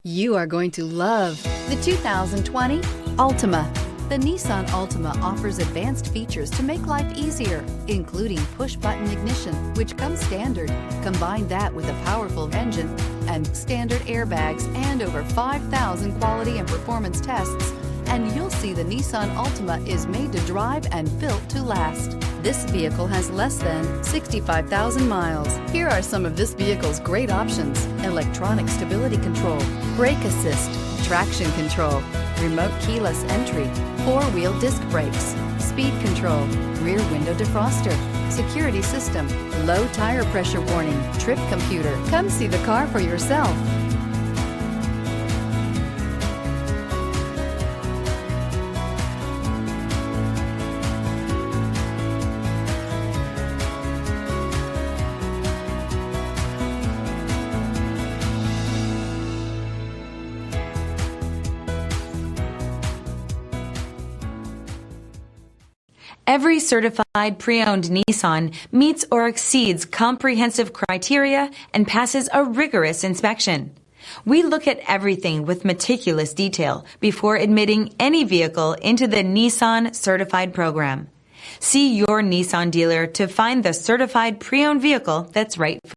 You are going to love the 2020 Altima. The Nissan Altima offers advanced features to make life easier, including push-button ignition, which comes standard. Combine that with a powerful engine and standard airbags and over 5,000 quality and performance tests, and you'll see the Nissan Altima is made to drive and built to last. This vehicle has less than 65,000 miles. Here are some of this vehicle's great options: electronic stability control, brake assist, traction control, remote keyless entry, four-wheel disc brakes, speed control, rear window defroster, security system, low tire pressure warning, trip computer. Come see the car for yourself. Every certified pre-owned Nissan meets or exceeds comprehensive criteria and passes a rigorous inspection. We look at everything with meticulous detail before admitting any vehicle into the Nissan Certified program. See your Nissan dealer to find the certified pre-owned vehicle that's right for you.